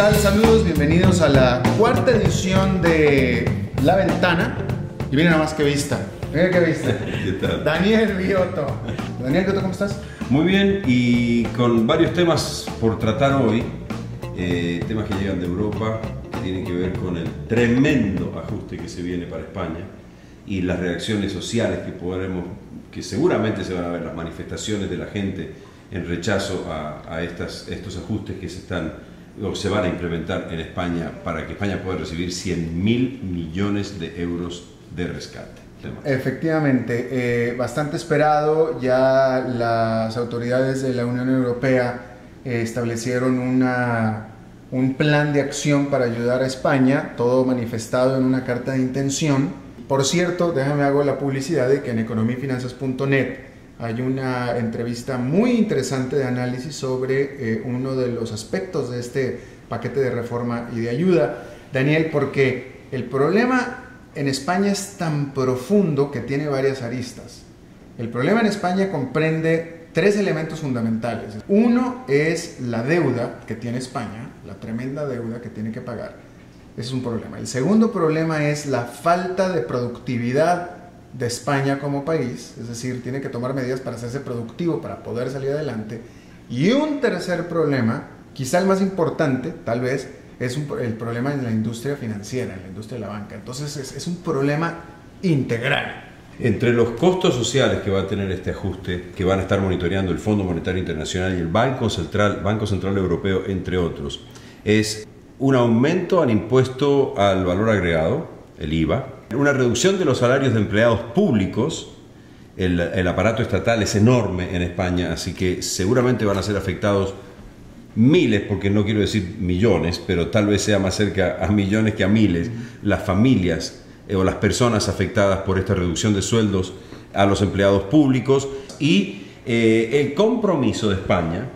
tal? Saludos, bienvenidos a la cuarta edición de La Ventana. Y miren nada más que vista. Miren qué vista. ¿Qué tal? Daniel Biotto. Daniel Biotto, ¿cómo estás? Muy bien, y con varios temas por tratar hoy. Temas que llegan de Europa, que tienen que ver con el tremendo ajuste que se viene para España y las reacciones sociales que seguramente se van a ver, las manifestaciones de la gente en rechazo a estos ajustes que se van a implementar en España para que España pueda recibir 100.000 millones de euros de rescate. Efectivamente, bastante esperado. Ya las autoridades de la Unión Europea establecieron un plan de acción para ayudar a España, todo manifestado en una carta de intención. Por cierto, déjame hago la publicidad de que en economiafinanzas.net hay una entrevista muy interesante de análisis sobre uno de los aspectos de este paquete de reforma y de ayuda, Daniel, porque el problema en España es tan profundo que tiene varias aristas. El problema en España comprende tres elementos fundamentales. Uno es la deuda que tiene España, la tremenda deuda que tiene que pagar. Ese es un problema. El segundo problema es la falta de productividad de España como país, es decir, tiene que tomar medidas para hacerse productivo, para poder salir adelante. Y un tercer problema, quizá el más importante, tal vez, es el problema en la industria financiera, en la industria de la banca. Entonces es un problema integral. Entre los costos sociales que va a tener este ajuste, que van a estar monitoreando el Fondo Monetario Internacional y el Banco Central Europeo, entre otros, es un aumento al impuesto al valor agregado, el IVA, una reducción de los salarios de empleados públicos. El aparato estatal es enorme en España, así que seguramente van a ser afectados miles, porque no quiero decir millones, pero tal vez sea más cerca a millones que a miles, las familias o las personas afectadas por esta reducción de sueldos a los empleados públicos y el compromiso de España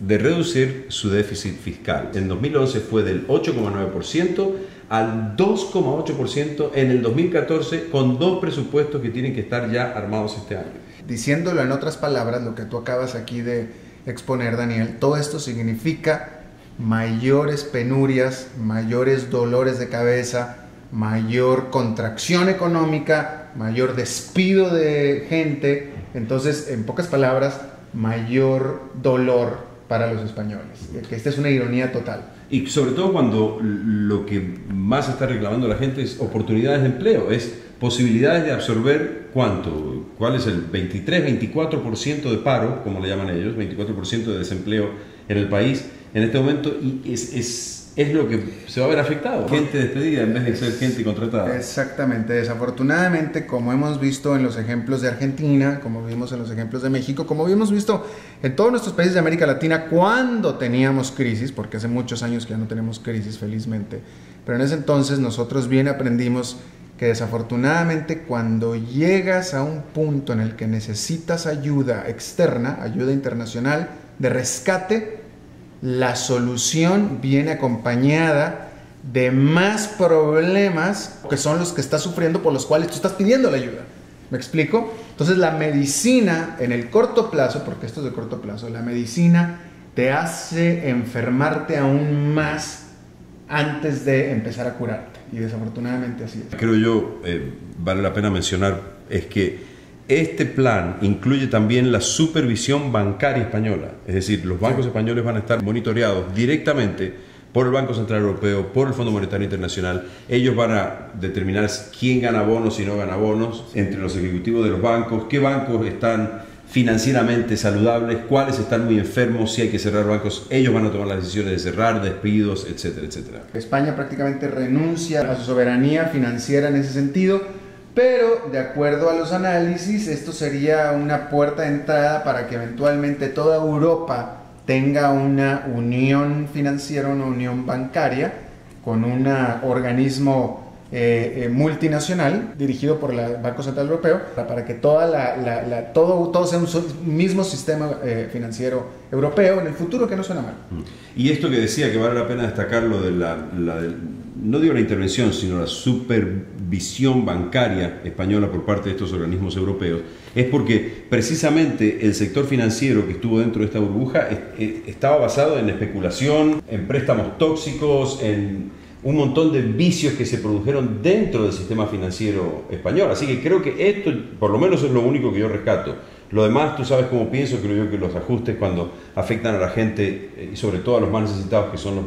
de reducir su déficit fiscal. En 2011 fue del 8,9% al 2,8% en el 2014, con dos presupuestos que tienen que estar ya armados este año. Diciéndolo en otras palabras, lo que tú acabas aquí de exponer, Daniel, todo esto significa mayores penurias, mayores dolores de cabeza, mayor contracción económica, mayor despido de gente. Entonces, en pocas palabras, mayor dolor para los españoles. Que esta es una ironía total. Y sobre todo cuando lo que más está reclamando la gente es oportunidades de empleo, es posibilidades de absorber ¿cuánto? ¿Cuál es el 23-24% de paro, como le llaman ellos, 24% de desempleo en el país en este momento? Y es lo que se va a ver afectado. Gente despedida en vez de ser gente contratada. Exactamente. Desafortunadamente, como hemos visto en los ejemplos de Argentina, como vimos en los ejemplos de México, como hemos visto en todos nuestros países de América Latina cuando teníamos crisis, porque hace muchos años que ya no tenemos crisis, felizmente, pero en ese entonces nosotros bien aprendimos que desafortunadamente cuando llegas a un punto en el que necesitas ayuda externa, ayuda internacional de rescate, la solución viene acompañada de más problemas que son los que estás sufriendo, por los cuales tú estás pidiendo la ayuda. ¿Me explico? Entonces la medicina en el corto plazo, porque esto es de corto plazo, la medicina te hace enfermarte aún más antes de empezar a curarte. Y desafortunadamente así es. Creo yo, vale la pena mencionar, es que este plan incluye también la supervisión bancaria española, es decir, los bancos españoles van a estar monitoreados directamente por el Banco Central Europeo, por el Fondo Monetario Internacional. Ellos van a determinar quién gana bonos y no gana bonos entre los ejecutivos de los bancos, qué bancos están financieramente saludables, cuáles están muy enfermos, si hay que cerrar bancos. Ellos van a tomar las decisiones de cerrar, despidos, etcétera, etcétera. España prácticamente renuncia a su soberanía financiera en ese sentido. Pero, de acuerdo a los análisis, esto sería una puerta de entrada para que eventualmente toda Europa tenga una unión financiera, una unión bancaria, con un organismo multinacional dirigido por el Banco Central Europeo, para que todo sea un mismo sistema financiero europeo en el futuro, que no suena mal. Y esto que decía, que vale la pena destacar, lo de no digo la intervención, sino la supervisión bancaria española por parte de estos organismos europeos, es porque precisamente el sector financiero que estuvo dentro de esta burbuja estaba basado en especulación, en préstamos tóxicos, en un montón de vicios que se produjeron dentro del sistema financiero español. Así que creo que esto, por lo menos, es lo único que yo rescato. Lo demás, tú sabes cómo pienso, creo yo que los ajustes cuando afectan a la gente, y sobre todo a los más necesitados, que son los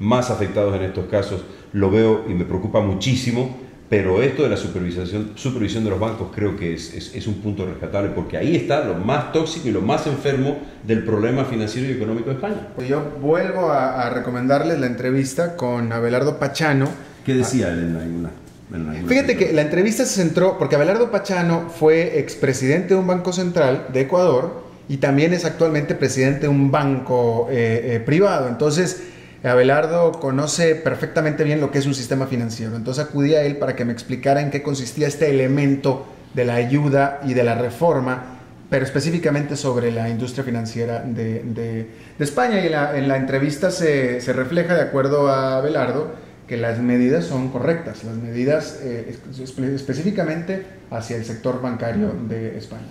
más afectados en estos casos, lo veo y me preocupa muchísimo, pero esto de la supervisión de los bancos creo que es un punto rescatable, porque ahí está lo más tóxico y lo más enfermo del problema financiero y económico de España. Yo vuelvo a recomendarles la entrevista con Abelardo Pachano. ¿Qué decía él en una Fíjate que la entrevista se centró, porque Abelardo Pachano fue expresidente de un banco central de Ecuador y también es actualmente presidente de un banco privado. Entonces, Abelardo conoce perfectamente bien lo que es un sistema financiero. Entonces acudí a él para que me explicara en qué consistía este elemento de la ayuda y de la reforma, pero específicamente sobre la industria financiera de España. Y en la entrevista se refleja, de acuerdo a Abelardo, que las medidas son correctas, las medidas específicamente hacia el sector bancario de España.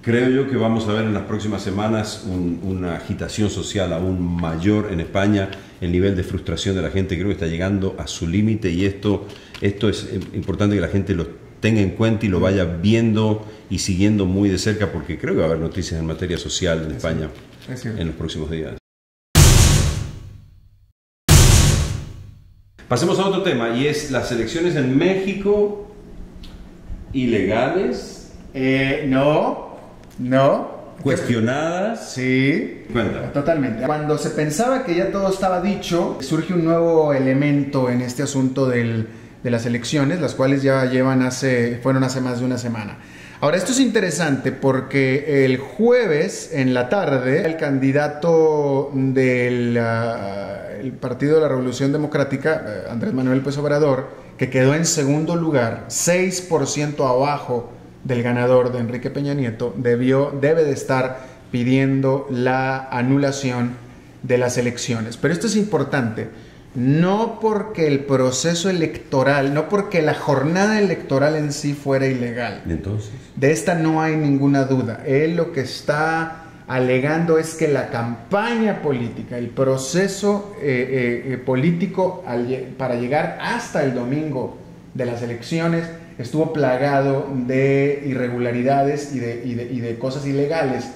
Creo yo que vamos a ver en las próximas semanas una agitación social aún mayor en España. El nivel de frustración de la gente creo que está llegando a su límite, y esto es importante que la gente lo tenga en cuenta y lo vaya viendo y siguiendo muy de cerca, porque creo que va a haber noticias en materia social en España en los próximos días. Pasemos a otro tema, y es las elecciones en México ilegales. No. ¿Cuestionadas? Sí. Cuenta. Totalmente. Cuando se pensaba que ya todo estaba dicho, surge un nuevo elemento en este asunto de las elecciones, las cuales ya fueron hace más de una semana. Ahora, esto es interesante porque el jueves en la tarde, el candidato del el Partido de la Revolución Democrática, Andrés Manuel López Obrador, que quedó en segundo lugar, 6% abajo del ganador de Enrique Peña Nieto, debe de estar pidiendo la anulación de las elecciones. Pero esto es importante, no porque el proceso electoral, no porque la jornada electoral en sí fuera ilegal. Entonces, de esta no hay ninguna duda. Él lo que está alegando es que la campaña política, el proceso político para llegar hasta el domingo de las elecciones estuvo plagado de irregularidades y de cosas ilegales,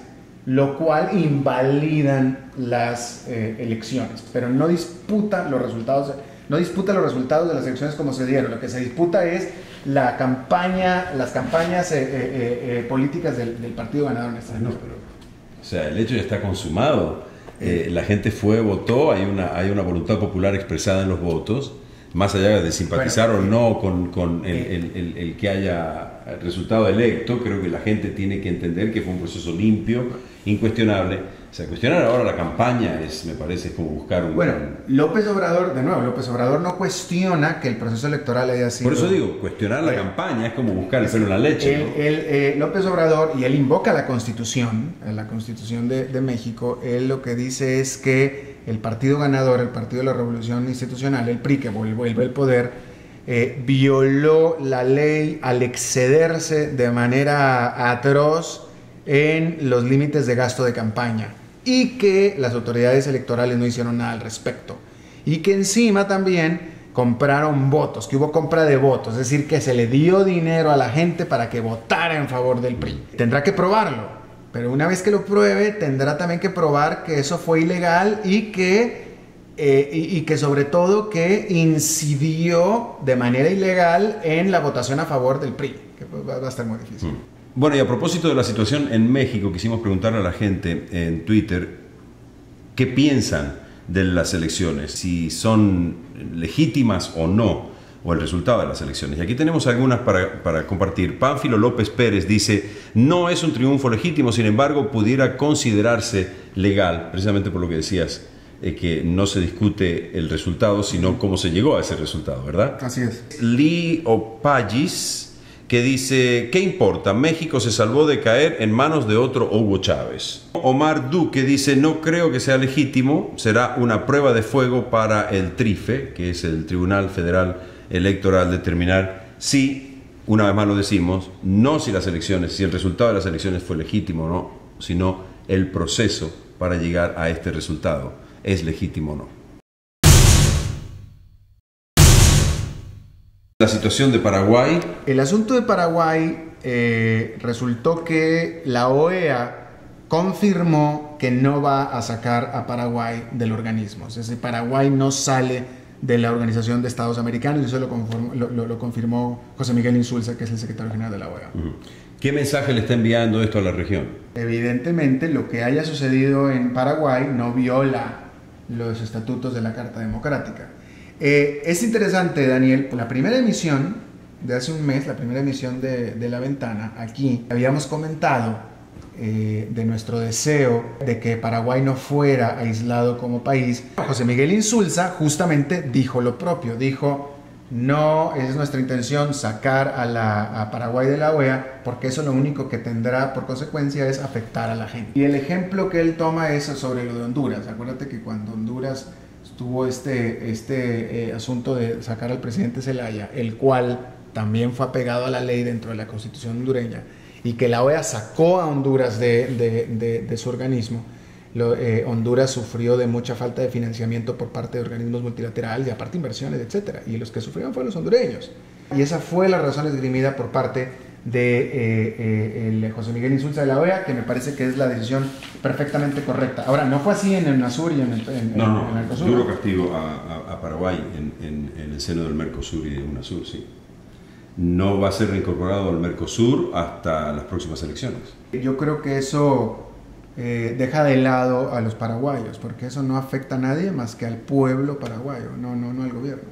lo cual invalidan las elecciones, pero no disputa los resultados de las elecciones como se dieron. Lo que se disputa es las campañas políticas del partido ganador en esta elección. O sea, el hecho ya está consumado. La gente votó, hay una voluntad popular expresada en los votos, más allá de simpatizar o no con el que haya resultado electo. Creo que la gente tiene que entender que fue un proceso limpio, incuestionable. O sea, cuestionar ahora la campaña me parece como buscar un... Bueno, López Obrador no cuestiona que el proceso electoral haya sido... Por eso digo, cuestionar la campaña es como buscar el pelo en la leche. López Obrador, y él invoca la Constitución de México. Él lo que dice es que el partido ganador, el Partido de la Revolución Institucional, el PRI, que vuelve al poder, violó la ley al excederse de manera atroz en los límites de gasto de campaña, y que las autoridades electorales no hicieron nada al respecto, y que encima también compraron votos, que hubo compra de votos, es decir, que se le dio dinero a la gente para que votara en favor del PRI. Tendrá que probarlo, pero una vez que lo pruebe, tendrá también que probar que eso fue ilegal y que sobre todo que incidió de manera ilegal en la votación a favor del PRI, que va a estar muy difícil. Bueno, y a propósito de la situación en México, quisimos preguntarle a la gente en Twitter qué piensan de las elecciones, si son legítimas o no, o el resultado de las elecciones. Y aquí tenemos algunas para compartir. Pánfilo López Pérez dice: no es un triunfo legítimo, sin embargo pudiera considerarse legal, precisamente por lo que decías, que no se discute el resultado, sino cómo se llegó a ese resultado, ¿verdad? Así es. Lee Opagis que dice, ¿qué importa? México se salvó de caer en manos de otro Hugo Chávez. Omar Duque dice, no creo que sea legítimo, será una prueba de fuego para el TRIFE, que es el Tribunal Federal Electoral, determinar si, una vez más lo decimos, no si las elecciones, si el resultado de las elecciones fue legítimo o no, sino el proceso para llegar a este resultado es legítimo o no. La situación de Paraguay. El asunto de Paraguay resultó que la OEA confirmó que no va a sacar a Paraguay del organismo. Es decir, Paraguay no sale de la Organización de Estados Americanos y eso lo confirmó José Miguel Insulza, que es el secretario general de la OEA. ¿Qué mensaje le está enviando esto a la región? Evidentemente, lo que haya sucedido en Paraguay no viola los estatutos de la Carta Democrática. Es interesante, Daniel, la primera emisión de hace un mes, la primera emisión de La Ventana, aquí habíamos comentado de nuestro deseo de que Paraguay no fuera aislado como país. José Miguel Insulza justamente dijo lo propio, dijo, no es nuestra intención sacar a Paraguay de la OEA porque eso lo único que tendrá por consecuencia es afectar a la gente. Y el ejemplo que él toma es sobre lo de Honduras. Acuérdate que cuando Honduras tuvo este asunto de sacar al presidente Zelaya, el cual también fue apegado a la ley dentro de la constitución hondureña, y que la OEA sacó a Honduras de su organismo, Honduras sufrió de mucha falta de financiamiento por parte de organismos multilaterales y aparte inversiones, etc. Y los que sufrieron fueron los hondureños. Y esa fue la razón esgrimida por parte de José Miguel Insulza de la OEA, que me parece que es la decisión perfectamente correcta. Ahora, no fue así en el UNASUR y en el Mercosur. Duro castigo a Paraguay en el seno del Mercosur y de UNASUR, sí. No va a ser reincorporado al Mercosur hasta las próximas elecciones. Yo creo que eso deja de lado a los paraguayos, porque eso no afecta a nadie más que al pueblo paraguayo, no al gobierno.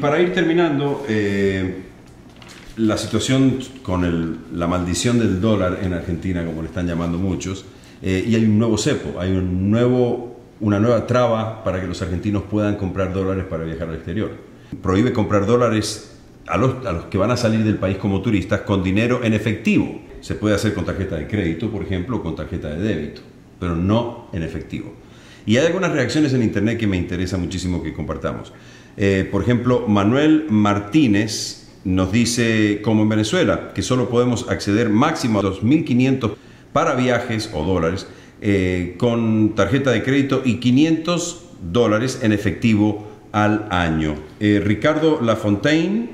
Para ir terminando, la situación con la maldición del dólar en Argentina, como le están llamando muchos, y hay un nuevo cepo, hay una nueva traba para que los argentinos puedan comprar dólares para viajar al exterior. Prohíbe comprar dólares a los que van a salir del país como turistas con dinero en efectivo. Se puede hacer con tarjeta de crédito, por ejemplo, o con tarjeta de débito, pero no en efectivo. Y hay algunas reacciones en internet que me interesa muchísimo que compartamos. Por ejemplo, Manuel Martínez nos dice, como en Venezuela, que solo podemos acceder máximo a 2.500 para viajes o dólares con tarjeta de crédito y $500 en efectivo al año. Ricardo Lafontaine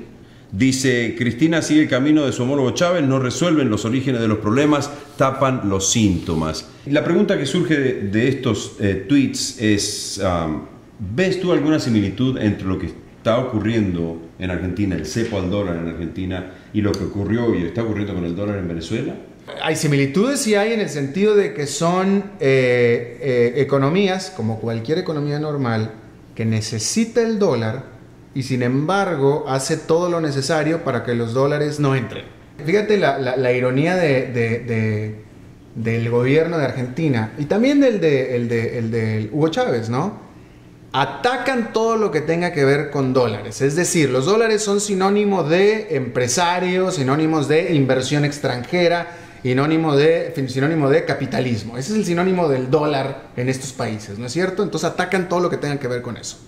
dice, Cristina sigue el camino de su homólogo Chávez, no resuelven los orígenes de los problemas, tapan los síntomas. Y la pregunta que surge de estos tweets es, ¿ves tú alguna similitud entre lo que está ocurriendo en Argentina, el cepo al dólar en Argentina, y lo que ocurrió y está ocurriendo con el dólar en Venezuela? Hay similitudes, sí hay, en el sentido de que son economías, como cualquier economía normal, que necesita el dólar y sin embargo hace todo lo necesario para que los dólares no entren. Fíjate la ironía del gobierno de Argentina y también del Hugo Chávez, ¿no? Atacan todo lo que tenga que ver con dólares, es decir, los dólares son sinónimo de empresarios, sinónimos de inversión extranjera, sinónimo de capitalismo. Ese es el sinónimo del dólar en estos países, ¿no es cierto? Entonces atacan todo lo que tenga que ver con eso.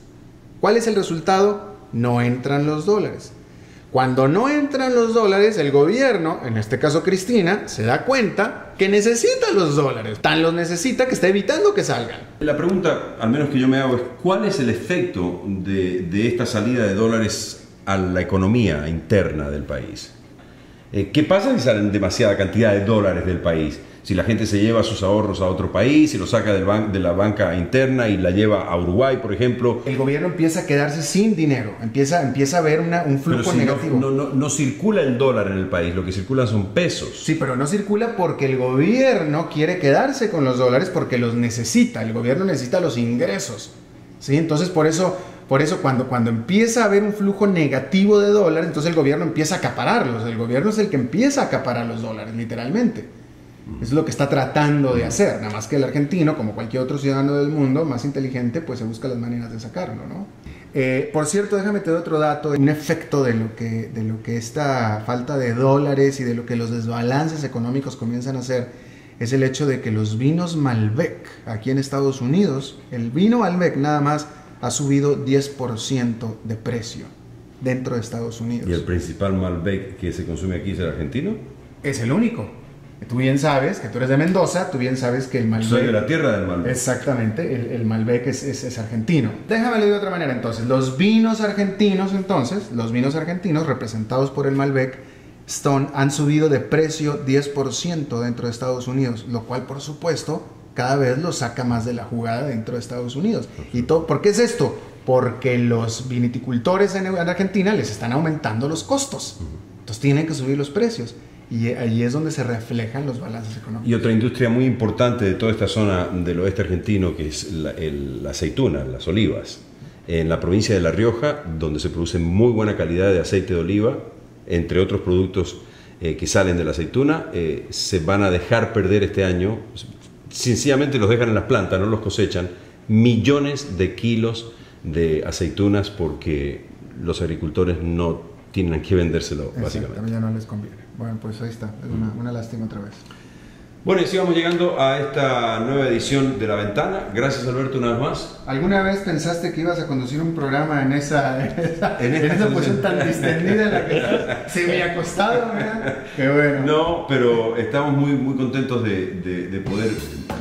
¿Cuál es el resultado? No entran los dólares. Cuando no entran los dólares, el gobierno, en este caso Cristina, se da cuenta que necesita los dólares. Tan los necesita que está evitando que salgan. La pregunta, al menos que yo me hago, es ¿cuál es el efecto de esta salida de dólares a la economía interna del país? ¿Qué pasa si salen demasiada cantidad de dólares del país? Si la gente se lleva sus ahorros a otro país, si lo saca de la banca interna y la lleva a Uruguay, por ejemplo. El gobierno empieza a quedarse sin dinero, empieza a haber un flujo negativo. No circula el dólar en el país, lo que circulan son pesos. Sí, pero no circula porque el gobierno quiere quedarse con los dólares porque los necesita, el gobierno necesita los ingresos. ¿Sí? Entonces por eso cuando empieza a haber un flujo negativo de dólares, entonces el gobierno empieza a acapararlos. El gobierno es el que empieza a acaparar los dólares, literalmente. Es lo que está tratando de hacer, nada más que el argentino, como cualquier otro ciudadano del mundo más inteligente, pues se busca las maneras de sacarlo, ¿no? Por cierto, déjame te doy otro dato, un efecto de lo que esta falta de dólares y de lo que los desbalances económicos comienzan a hacer, es el hecho de que los vinos Malbec, aquí en Estados Unidos, el vino Malbec nada más ha subido 10% de precio dentro de Estados Unidos. ¿Y el principal Malbec que se consume aquí es el argentino? Es el único. Tú bien sabes, que tú eres de Mendoza, tú bien sabes que el Malbec... Soy de la tierra del Malbec. Exactamente, el Malbec es argentino. Déjame leer de otra manera entonces. Los vinos argentinos representados por el Malbec Stone han subido de precio 10% dentro de Estados Unidos, lo cual por supuesto cada vez los saca más de la jugada dentro de Estados Unidos. ¿Y todo? ¿Por qué es esto? Porque los viticultores en Argentina les están aumentando los costos. Entonces tienen que subir los precios. Y ahí es donde se reflejan los balances económicos. Y otra industria muy importante de toda esta zona del oeste argentino, que es la aceituna, las olivas. En la provincia de La Rioja, donde se produce muy buena calidad de aceite de oliva, entre otros productos que salen de la aceituna, se van a dejar perder este año. Sencillamente los dejan en las plantas, no los cosechan. Millones de kilos de aceitunas porque los agricultores no tienen que vendérselo, básicamente. Ya no les conviene. Bueno, pues ahí está, es una lástima otra vez. Bueno, y así vamos llegando a esta nueva edición de La Ventana. Gracias, Alberto, una vez más. ¿Alguna vez pensaste que ibas a conducir un programa en esa posición tan distendida en la que estás semi-acostado? Qué bueno. No, pero estamos muy contentos de poder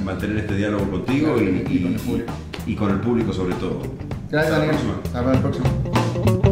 mantener este diálogo contigo y con el público. Y con el público sobre todo. Gracias, Daniel. Hasta la próxima.